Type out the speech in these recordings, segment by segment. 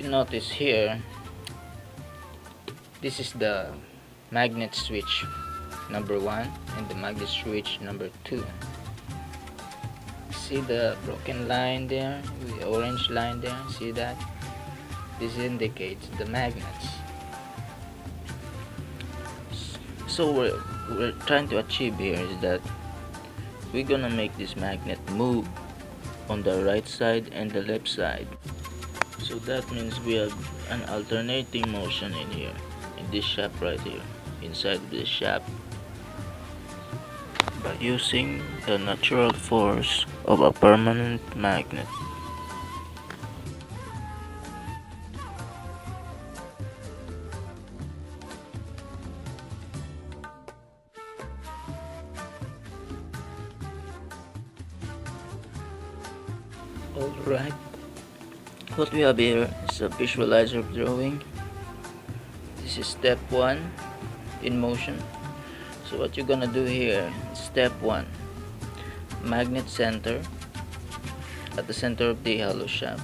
you notice here, this is the magnet switch number 1 and the magnet switch number 2. See the broken line there, the orange line there, see that? This indicates the magnets. So we're trying to achieve here is that we're gonna make this magnet move on the right side and the left side. So that means we have an alternating motion in here, in this shaft right here, inside this shaft, by using the natural force of a permanent magnet. Alright, what we have here is a visualizer drawing. This is step 1 in motion. So what you're gonna do here, step 1, magnet center at the center of the hollow shaft.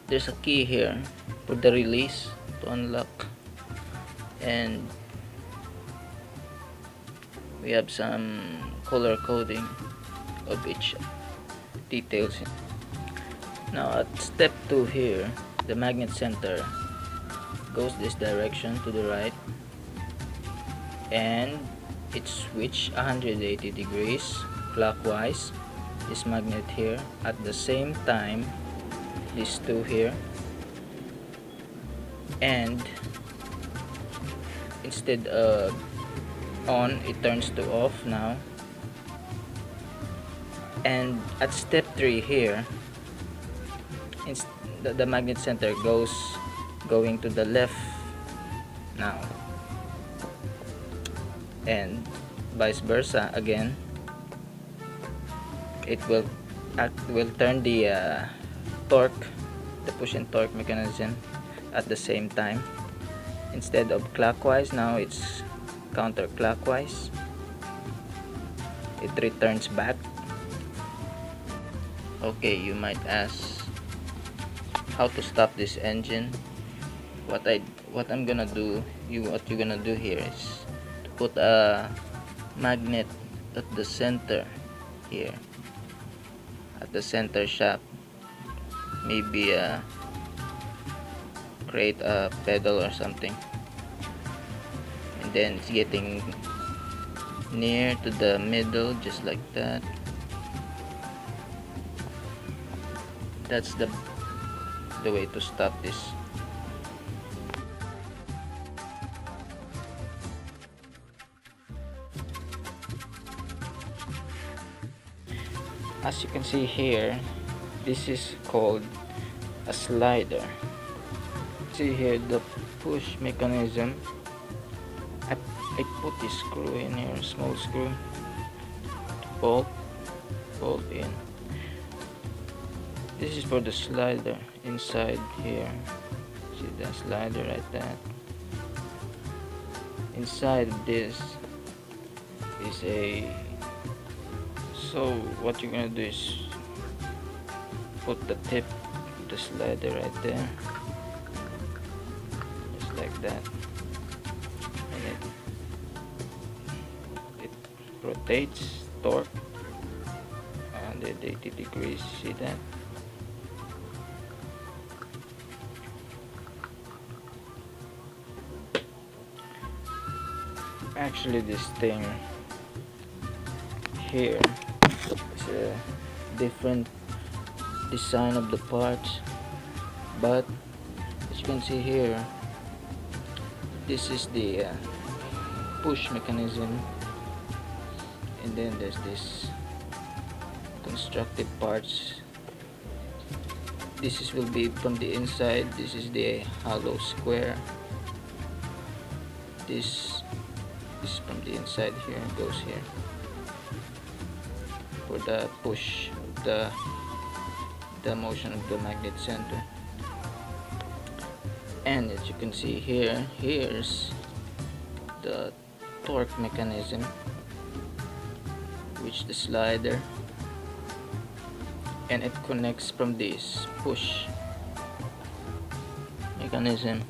There's a key here for the release to unlock, and we have some color coding of each details. Now at step 2 here, the magnet center goes this direction to the right, and it switch 180 degrees clockwise, this magnet here. At the same time, these two here, and instead of on, it turns to off now. And at step 3 here, the magnet center going to the left now, and vice versa again. It will turn the torque, the push and torque mechanism at the same time. Instead of clockwise, now it's counterclockwise. It returns back. Okay, you might ask how to stop this engine. What I'm gonna do, what you're gonna do here is to put a magnet at the center here, at the center shaft. Maybe create a pedal or something, and then it's getting near to the middle, just like that. That's the way to stop this. As you can see here, this is called a slider. See here the push mechanism. I put this screw in here, small screw, bolt in. This is for the slider inside here. See the slider right there. Inside this is a, so what you're gonna do is put the tip of the slider right there, just like that, and it rotates, torque 180 degrees. See that? Actually, this thing here is a different design of the parts, but as you can see here, this is the push mechanism, and then there's this constructive parts. This will be from the inside. This is the hollow square. This is from the inside here, and goes here for the push of the motion of the magnet center. And as you can see here, here's the torque mechanism, which the slider, and it connects from this push mechanism.